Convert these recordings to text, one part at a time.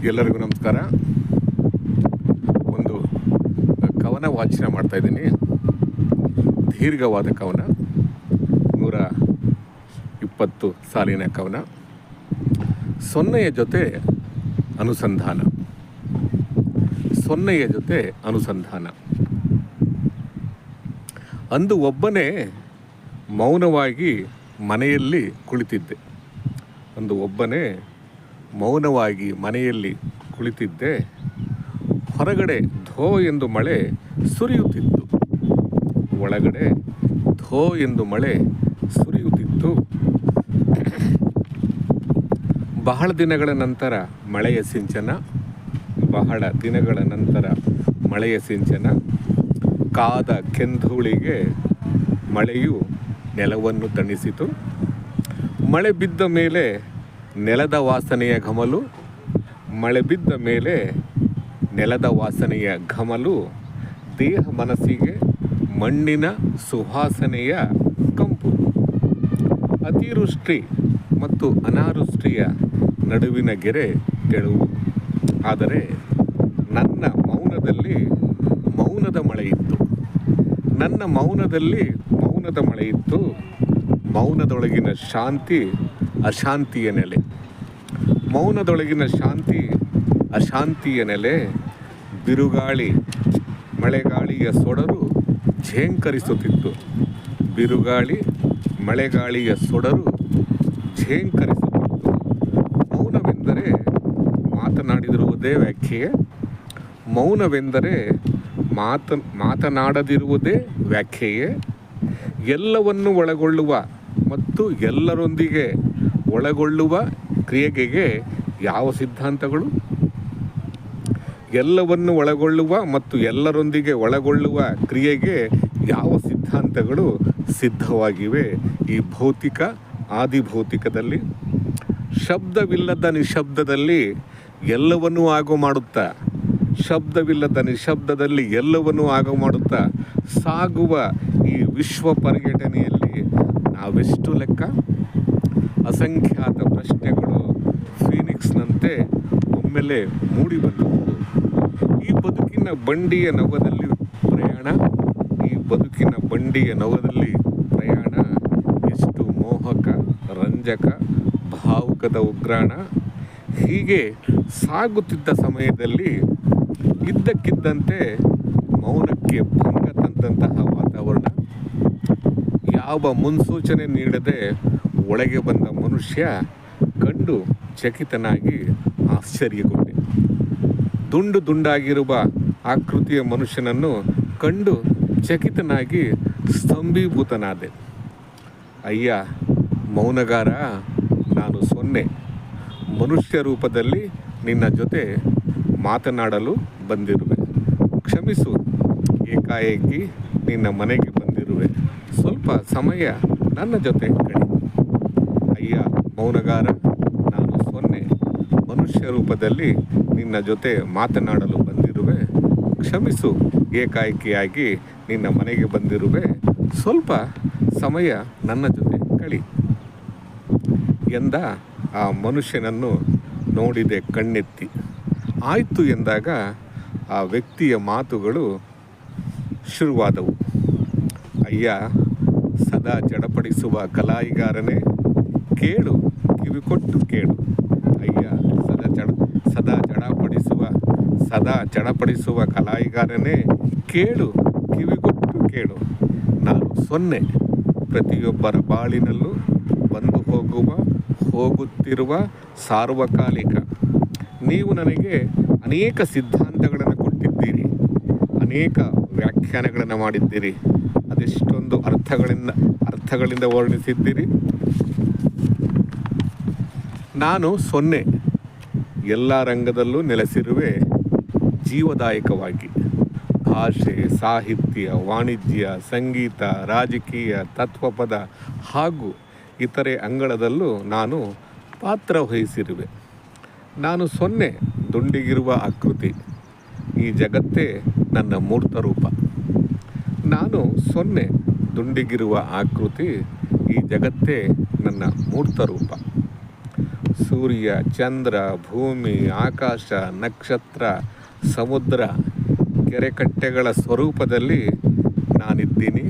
ಎಲ್ಲರಿಗೂ ನಮಸ್ಕಾರ. ಒಂದು ಕವನ ವಾಚನ ಮಾಡ್ತಾಯಿದ್ದೀನಿ. ದೀರ್ಘವಾದ ಕವನ, 120 ಸಾಲಿನ ಕವನ. ಸೊನ್ನೆಯ ಜೊತೆ ಅನುಸಂಧಾನ. ಸೊನ್ನೆಯ ಜೊತೆ ಅನುಸಂಧಾನ. ಅಂದು ಒಬ್ಬನೇ ಮೌನವಾಗಿ ಮನೆಯಲ್ಲಿ ಕುಳಿತಿದ್ದೆ. ಅಂದು ಒಬ್ಬನೇ ಮೌನವಾಗಿ ಮನೆಯಲ್ಲಿ ಕುಳಿತಿದ್ದೆ. ಹೊರಗಡೆ ಧೋ ಎಂದು ಮಳೆ ಸುರಿಯುತ್ತಿತ್ತು. ಒಳಗಡೆ ಧೋ ಎಂದು ಮಳೆ ಸುರಿಯುತ್ತಿತ್ತು. ಬಹಳ ದಿನಗಳ ನಂತರ ಮಳೆಯ ಸಿಂಚನ. ಬಹಳ ದಿನಗಳ ನಂತರ ಮಳೆಯ ಸಿಂಚನ. ಕಾದ ಕೆಂಧೂಳಿಗೆ ಮಳೆಯು ನೆಲವನ್ನು ತಣಿಸಿತು. ಮಳೆ ಬಿದ್ದ ಮೇಲೆ ನೆಲದ ವಾಸನೆಯ ಘಮಲು. ಮಳೆ ಬಿದ್ದ ಮೇಲೆ ನೆಲದ ವಾಸನೆಯ ಘಮಲು. ದೇಹ ಮನಸ್ಸಿಗೆ ಮಣ್ಣಿನ ಸುವಾಸನೆಯ ಕಂಪು. ಅತಿವೃಷ್ಟಿ ಮತ್ತು ಅನಾವೃಷ್ಟಿಯ ನಡುವಿನ ಗೆರೆ ತೆಳುವು. ಆದರೆ ನನ್ನ ಮೌನದಲ್ಲಿ ಮೌನದ ಮಳೆ ಇತ್ತು. ನನ್ನ ಮೌನದಲ್ಲಿ ಮೌನದ ಮಳೆ ಇತ್ತು. ಮೌನದೊಳಗಿನ ಶಾಂತಿ ಅಶಾಂತಿಯ ನೆಲೆ. ಮೌನದೊಳಗಿನ ಶಾಂತಿ ಅಶಾಂತಿಯ ನೆಲೆ. ಬಿರುಗಾಳಿ ಮಳೆಗಾಳಿಯ ಸೊಡರು ಝೇಂಕರಿಸುತ್ತಿತ್ತು. ಬಿರುಗಾಳಿ ಮಳೆಗಾಳಿಯ ಸೊಡರು ಝೇಂಕರಿಸುತ್ತಿತ್ತು. ಮೌನವೆಂದರೆ ಮಾತನಾಡಿದಿರುವುದೇ ವ್ಯಾಖ್ಯೆ. ಮೌನವೆಂದರೆ ಮಾತನಾಡದಿರುವುದೇ ವ್ಯಾಖ್ಯೆಯೇ. ಎಲ್ಲವನ್ನು ಒಳಗೊಳ್ಳುವ ಮತ್ತು ಎಲ್ಲರೊಂದಿಗೆ ಒಳಗೊಳ್ಳುವ ಕ್ರಿಯೆಗೆ ಯಾವ ಸಿದ್ಧಾಂತಗಳು? ಎಲ್ಲವನ್ನು ಒಳಗೊಳ್ಳುವ ಮತ್ತು ಎಲ್ಲರೊಂದಿಗೆ ಒಳಗೊಳ್ಳುವ ಕ್ರಿಯೆಗೆ ಯಾವ ಸಿದ್ಧಾಂತಗಳು ಸಿದ್ಧವಾಗಿವೆ ಈ ಭೌತಿಕ ಆದಿಭೌತಿಕದಲ್ಲಿ? ಶಬ್ದವಿಲ್ಲದ ನಿಶಬ್ದದಲ್ಲಿ ಎಲ್ಲವನ್ನೂ ಆಗು ಮಾಡುತ್ತಾ, ಶಬ್ದವಿಲ್ಲದ ನಿಶಬ್ದದಲ್ಲಿ ಎಲ್ಲವನ್ನೂ ಆಗು ಮಾಡುತ್ತಾ ಸಾಗುವ ಈ ವಿಶ್ವ ಪರ್ಯಟನೆಯಲ್ಲಿ ನಾವೆಷ್ಟು ಲೆಕ್ಕ? ಅಸಂಖ್ಯಾತ ಪ್ರಶ್ನೆಗಳು ಫೀನಿಕ್ಸ್ನಂತೆ ಒಮ್ಮೆಲೆ ಮೂಡಿ ಬಂದವು. ಈ ಬದುಕಿನ ಬಂಡಿಯ ನವದಲ್ಲಿ ಪ್ರಯಾಣ. ಈ ಬದುಕಿನ ಬಂಡಿಯ ನವದಲ್ಲಿ ಪ್ರಯಾಣ ಎಷ್ಟು ಮೋಹಕ, ರಂಜಕ, ಭಾವುಕದ ಉಗ್ರಾಣ. ಹೀಗೆ ಸಾಗುತ್ತಿದ್ದ ಸಮಯದಲ್ಲಿ ಇದ್ದಕ್ಕಿದ್ದಂತೆ ಮೌನಕ್ಕೆ ಭಂಗ ತಂದಂತಹ ವಾತಾವರಣ. ಯಾವ ಮುನ್ಸೂಚನೆ ನೀಡದೆ ಒಳಗೆ ಬಂದ ಮನುಷ್ಯ ಕಂಡು ಚಕಿತನಾಗಿ ಆಶ್ಚರ್ಯಗೊಂಡೆ. ದುಂಡು ದುಂಡಾಗಿರುವ ಆಕೃತಿಯ ಮನುಷ್ಯನನ್ನು ಕಂಡು ಚಕಿತನಾಗಿ ಸ್ತಂಭೀಭೂತನಾದೆ. ಅಯ್ಯ ಮೌನಗಾರ, ನಾನು ಸೊನ್ನೆ. ಮನುಷ್ಯ ರೂಪದಲ್ಲಿ ನಿನ್ನ ಜೊತೆ ಮಾತನಾಡಲು ಬಂದಿರುವೆ. ಕ್ಷಮಿಸು, ಏಕಾಏಕಿ ನಿನ್ನ ಮನೆಗೆ ಬಂದಿರುವೆ. ಸ್ವಲ್ಪ ಸಮಯ ನನ್ನ ಜೊತೆ ಕಳಿ. ಅಯ್ಯ ಮೌನಗಾರ, ನಾನು ಸೊನ್ನೆ. ಮನುಷ್ಯ ರೂಪದಲ್ಲಿ ನಿನ್ನ ಜೊತೆ ಮಾತನಾಡಲು ಬಂದಿರುವೆ. ಕ್ಷಮಿಸು, ಏಕಾಏಕಿಯಾಗಿ ನಿನ್ನ ಮನೆಗೆ ಬಂದಿರುವೆ. ಸ್ವಲ್ಪ ಸಮಯ ನನ್ನ ಜೊತೆ ಕಳಿ ಎಂದ ಆ ಮನುಷ್ಯನನ್ನು ನೋಡಿದೆ ಕಣ್ಣೆತ್ತಿ. ಆಯಿತು ಎಂದಾಗ ಆ ವ್ಯಕ್ತಿಯ ಮಾತುಗಳು ಶುರುವಾದವು. ಅಯ್ಯ ಸದಾ ಚಡಪಡಿಸುವ ಕಲಾಯಿಗಾರನೇ, ಕೇಳು, ಕಿವಿಕೊಟ್ಟು ಕೇಳು. ಅಯ್ಯ ಸದಾ ಚಡಪಡಿಸುವ ಕಲಾಯಿಗಾರನೇ, ಕೇಳು, ಕಿವಿಗೊಟ್ಟು ಕೇಳು. ನಾನು ಸೊನ್ನೆ. ಪ್ರತಿಯೊಬ್ಬರ ಬಾಳಿನಲ್ಲೂ ಬಂದು ಹೋಗುತ್ತಿರುವ ಸಾರ್ವಕಾಲಿಕ. ನೀವು ನನಗೆ ಅನೇಕ ಸಿದ್ಧಾಂತಗಳನ್ನು ಕೊಟ್ಟಿದ್ದೀರಿ, ಅನೇಕ ವ್ಯಾಖ್ಯಾನಗಳನ್ನು ಮಾಡಿದ್ದೀರಿ, ಅದೆಷ್ಟೊಂದು ಅರ್ಥಗಳಿಂದ ವರ್ಣಿಸಿದ್ದೀರಿ. ನಾನು ಸೊನ್ನೆ. ಎಲ್ಲ ರಂಗದಲ್ಲೂ ನೆಲೆಸಿರುವೆ ಜೀವದಾಯಕವಾಗಿ. ಭಾಷೆ, ಸಾಹಿತ್ಯ, ವಾಣಿಜ್ಯ, ಸಂಗೀತ, ರಾಜಕೀಯ, ತತ್ವಪದ ಹಾಗೂ ಇತರೆ ಅಂಗಳದಲ್ಲೂ ನಾನು ಪಾತ್ರ ವಹಿಸಿರುವೆ. ನಾನು ಸೊನ್ನೆ, ದುಂಡಿಗಿರುವ ಆಕೃತಿ. ಈ ಜಗತ್ತೇ ನನ್ನ ಮೂರ್ತ ರೂಪ. ನಾನು ಸೊನ್ನೆ, ದುಂಡಿಗಿರುವ ಆಕೃತಿ. ಈ ಜಗತ್ತೇ ನನ್ನ ಮೂರ್ತ ರೂಪ. ಸೂರ್ಯ, ಚಂದ್ರ, ಭೂಮಿ, ಆಕಾಶ, ನಕ್ಷತ್ರ, ಸಮುದ್ರ, ಕೆರೆಕಟ್ಟೆಗಳ ಸ್ವರೂಪದಲ್ಲಿ ನಾನಿದ್ದೀನಿ.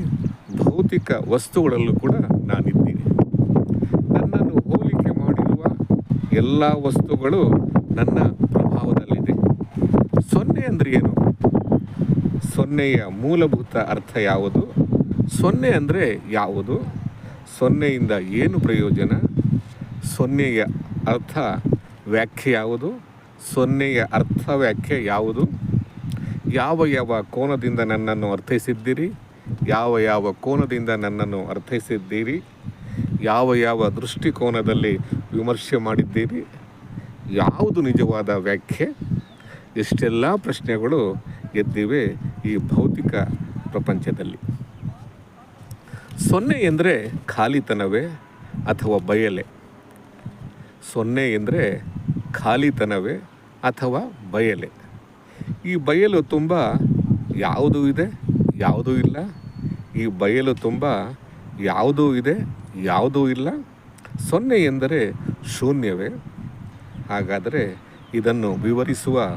ಭೌತಿಕ ವಸ್ತುಗಳಲ್ಲೂ ಕೂಡ ನಾನಿದ್ದೀನಿ. ನನ್ನನ್ನು ಹೋಲಿಕೆ ಮಾಡಿರುವ ಎಲ್ಲ ವಸ್ತುಗಳು ನನ್ನ ಪ್ರಭಾವದಲ್ಲಿದೆ. ಸೊನ್ನೆ ಅಂದರೆ ಏನು? ಸೊನ್ನೆಯ ಮೂಲಭೂತ ಅರ್ಥ ಯಾವುದು? ಸೊನ್ನೆ ಅಂದರೆ ಯಾವುದು? ಸೊನ್ನೆಯಿಂದ ಏನು ಪ್ರಯೋಜನ? ಸೊನ್ನೆಯ ಅರ್ಥ ವ್ಯಾಖ್ಯೆ ಯಾವುದು? ಸೊನ್ನೆಯ ಅರ್ಥ ವ್ಯಾಖ್ಯೆ ಯಾವುದು? ಯಾವ ಯಾವ ಕೋನದಿಂದ ನನ್ನನ್ನು ಅರ್ಥೈಸಿದ್ದೀರಿ? ಯಾವ ಯಾವ ಕೋನದಿಂದ ನನ್ನನ್ನು ಅರ್ಥೈಸಿದ್ದೀರಿ? ಯಾವ ಯಾವ ದೃಷ್ಟಿಕೋನದಲ್ಲಿ ವಿಮರ್ಶೆ ಮಾಡಿದ್ದೀರಿ? ಯಾವುದು ನಿಜವಾದ ವ್ಯಾಖ್ಯೆ? ಎಷ್ಟೆಲ್ಲ ಪ್ರಶ್ನೆಗಳು ಎದ್ದಿವೆ ಈ ಭೌತಿಕ ಪ್ರಪಂಚದಲ್ಲಿ. ಸೊನ್ನೆ ಎಂದರೆ ಖಾಲಿತನವೇ ಅಥವಾ ಬಯಲೆ? ಸೊನ್ನೆ ಎಂದರೆ ಖಾಲಿತನವೇ ಅಥವಾ ಬಯಲೆ? ಈ ಬಯಲು ತುಂಬ ಯಾವುದೂ ಇದೆ, ಯಾವುದೂ ಇಲ್ಲ. ಈ ಬಯಲು ತುಂಬ ಯಾವುದೂ ಇದೆ, ಯಾವುದೂ ಇಲ್ಲ. ಸೊನ್ನೆ ಎಂದರೆ ಶೂನ್ಯವೇ? ಹಾಗಾದರೆ ಇದನ್ನು ವಿವರಿಸುವ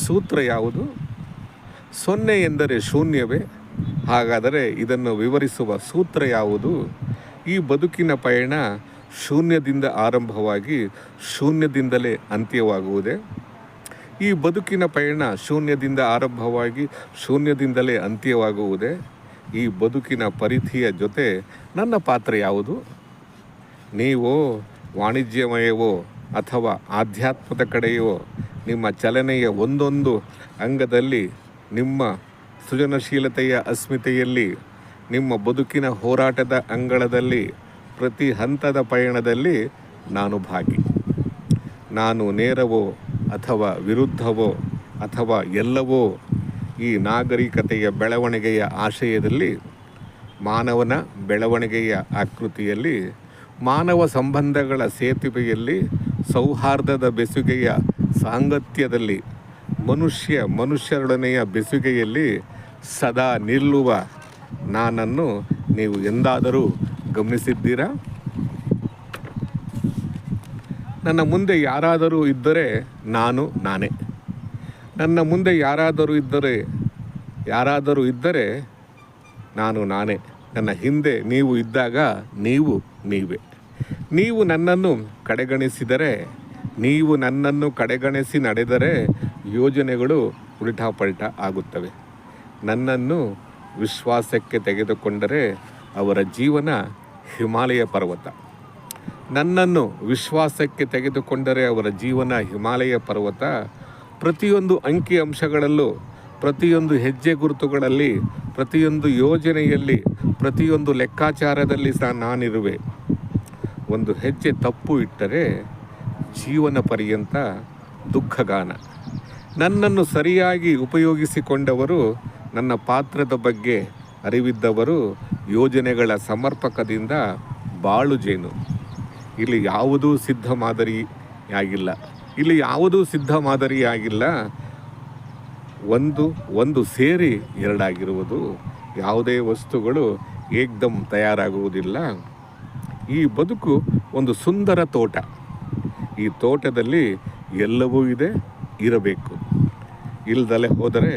ಸೂತ್ರ ಯಾವುದು? ಸೊನ್ನೆ ಎಂದರೆ ಶೂನ್ಯವೇ? ಹಾಗಾದರೆ ಇದನ್ನು ವಿವರಿಸುವ ಸೂತ್ರ ಯಾವುದು? ಈ ಬದುಕಿನ ಪಯಣ ಶೂನ್ಯದಿಂದ ಆರಂಭವಾಗಿ ಶೂನ್ಯದಿಂದಲೇ ಅಂತ್ಯವಾಗುವುದೇ? ಈ ಬದುಕಿನ ಪಯಣ ಶೂನ್ಯದಿಂದ ಆರಂಭವಾಗಿ ಶೂನ್ಯದಿಂದಲೇ ಅಂತ್ಯವಾಗುವುದೇ? ಈ ಬದುಕಿನ ಪರಿಧಿಯ ಜೊತೆ ನನ್ನ ಪಾತ್ರ ಯಾವುದು? ನೀವು ವಾಣಿಜ್ಯಮಯವೋ ಅಥವಾ ಆಧ್ಯಾತ್ಮದ ಕಡೆಯೋ ನಿಮ್ಮ ಚಲನೆಯ ಒಂದೊಂದು ಅಂಗದಲ್ಲಿ, ನಿಮ್ಮ ಸೃಜನಶೀಲತೆಯ ಅಸ್ಮಿತೆಯಲ್ಲಿ, ನಿಮ್ಮ ಬದುಕಿನ ಹೋರಾಟದ ಅಂಗಳದಲ್ಲಿ, ಪ್ರತಿ ಹಂತದ ಪಯಣದಲ್ಲಿ ನಾನು ಭಾಗಿ. ನಾನು ನೇರವೋ ಅಥವಾ ವಿರುದ್ಧವೋ ಅಥವಾ ಎಲ್ಲವೋ ಈ ನಾಗರಿಕತೆಯ ಬೆಳವಣಿಗೆಯ ಆಶಯದಲ್ಲಿ, ಮಾನವನ ಬೆಳವಣಿಗೆಯ ಆಕೃತಿಯಲ್ಲಿ, ಮಾನವ ಸಂಬಂಧಗಳ ಸೇತುವೆಯಲ್ಲಿ, ಸೌಹಾರ್ದದ ಬೆಸುಗೆಯ ಸಾಂಗತ್ಯದಲ್ಲಿ, ಮನುಷ್ಯರೊಡನೆಯ ಬೆಸುಗೆಯಲ್ಲಿ ಸದಾ ನಿಲ್ಲುವ ನಾನನ್ನು ನೀವು ಎಂದಾದರೂ ಗಮನಿಸಿದ್ದೀರಾ? ನನ್ನ ಮುಂದೆ ಯಾರಾದರೂ ಇದ್ದರೆ ನಾನು ನಾನೇ. ನನ್ನ ಮುಂದೆ ಯಾರಾದರೂ ಇದ್ದರೆ ನಾನು ನಾನೇ. ನನ್ನ ಹಿಂದೆ ನೀವು ಇದ್ದಾಗ ನೀವು ನೀವೇ. ನೀವು ನನ್ನನ್ನು ಕಡೆಗಣಿಸಿ ನಡೆದರೆ ಯೋಜನೆಗಳು ಉಲ್ಟಾಪಲ್ಟ ಆಗುತ್ತವೆ. ನನ್ನನ್ನು ವಿಶ್ವಾಸಕ್ಕೆ ತೆಗೆದುಕೊಂಡರೆ ಅವರ ಜೀವನ ಹಿಮಾಲಯ ಪರ್ವತ. ನನ್ನನ್ನು ವಿಶ್ವಾಸಕ್ಕೆ ತೆಗೆದುಕೊಂಡರೆ ಅವರ ಜೀವನ ಹಿಮಾಲಯ ಪರ್ವತ. ಪ್ರತಿಯೊಂದು ಅಂಕಿ ಅಂಶಗಳಲ್ಲೂ, ಪ್ರತಿಯೊಂದು ಹೆಜ್ಜೆ ಗುರುತುಗಳಲ್ಲಿ, ಪ್ರತಿಯೊಂದು ಯೋಜನೆಯಲ್ಲಿ, ಪ್ರತಿಯೊಂದು ಲೆಕ್ಕಾಚಾರದಲ್ಲಿ ಸಹ ನಾನಿರುವೆ. ಒಂದು ಹೆಜ್ಜೆ ತಪ್ಪು ಇಟ್ಟರೆ ಜೀವನ ಪರ್ಯಂತ ದುಃಖಗಾನ. ನನ್ನನ್ನು ಸರಿಯಾಗಿ ಉಪಯೋಗಿಸಿಕೊಂಡವರು, ನನ್ನ ಪಾತ್ರದ ಬಗ್ಗೆ ಅರಿವಿದ್ದವರು, ಯೋಜನೆಗಳ ಸಮರ್ಪಕದಿಂದ ಬಾಳು ಜೇನು. ಇಲ್ಲಿ ಯಾವುದೂ ಸಿದ್ಧ ಮಾದರಿಯಾಗಿಲ್ಲ. ಒಂದು ಸೇರಿ ಎರಡಾಗಿರುವುದು. ಯಾವುದೇ ವಸ್ತುಗಳು ಏಕ್ದಮ್ ತಯಾರಾಗುವುದಿಲ್ಲ. ಈ ಬದುಕು ಒಂದು ಸುಂದರ ತೋಟ. ಈ ತೋಟದಲ್ಲಿ ಎಲ್ಲವೂ ಇದೆ, ಇರಬೇಕು. ಇಲ್ದಲೆ ಹೋದರೆ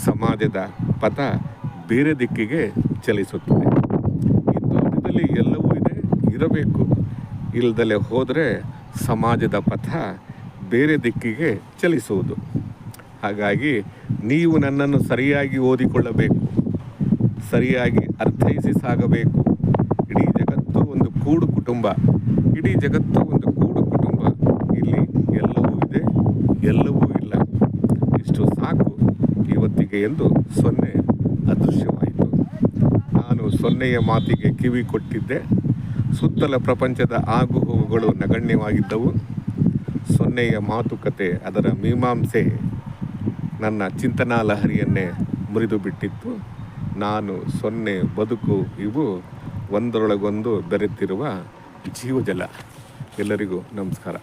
ಸಮಾಜದ ಪಥ ಬೇರೆ ದಿಕ್ಕಿಗೆ ಚಲಿಸುತ್ತದೆ. ಈ ತೋಟದಲ್ಲಿ ಎಲ್ಲವೂ ಇದೆ, ಇರಬೇಕು. ಇಲ್ದಲೆ ಹೋದರೆ ಸಮಾಜದ ಪಥ ಬೇರೆ ದಿಕ್ಕಿಗೆ ಚಲಿಸುವುದು. ಹಾಗಾಗಿ ನೀವು ನನ್ನನ್ನು ಸರಿಯಾಗಿ ಓದಿಕೊಳ್ಳಬೇಕು, ಸರಿಯಾಗಿ ಅರ್ಥೈಸಿ ಸಾಗಬೇಕು. ಇಡೀ ಜಗತ್ತು ಒಂದು ಕೂಡು ಕುಟುಂಬ. ಇಲ್ಲಿ ಎಲ್ಲವೂ ಇದೆ, ಎಲ್ಲವೂ ಇಲ್ಲ. ಇಷ್ಟು ಸಾಕು ಇವತ್ತಿಗೆ ಎಂದು ಸೊನ್ನೆ ಅದೃಶ್ಯವಾಯಿತು. ನಾನು ಸೊನ್ನೆಯ ಮಾತಿಗೆ ಕಿವಿ ಕೊಟ್ಟಿದ್ದೆ. ಸುತ್ತಲ ಪ್ರಪಂಚದ ಆಗುಹೋಗುಗಳು ನಗಣ್ಯವಾಗಿದ್ದವು. ಸೊನ್ನೆಯ ಮಾತುಕತೆ, ಅದರ ಮೀಮಾಂಸೆ ನನ್ನ ಚಿಂತನಾ ಲಹರಿಯನ್ನೇ ಮುರಿದು ಬಿಟ್ಟಿತ್ತು. ನಾನು, ಸೊನ್ನೆ, ಬದುಕು ಇವು ಒಂದರೊಳಗೊಂದು ಬೆರೆತಿರುವ ಜೀವಜಲ. ಎಲ್ಲರಿಗೂ ನಮಸ್ಕಾರ.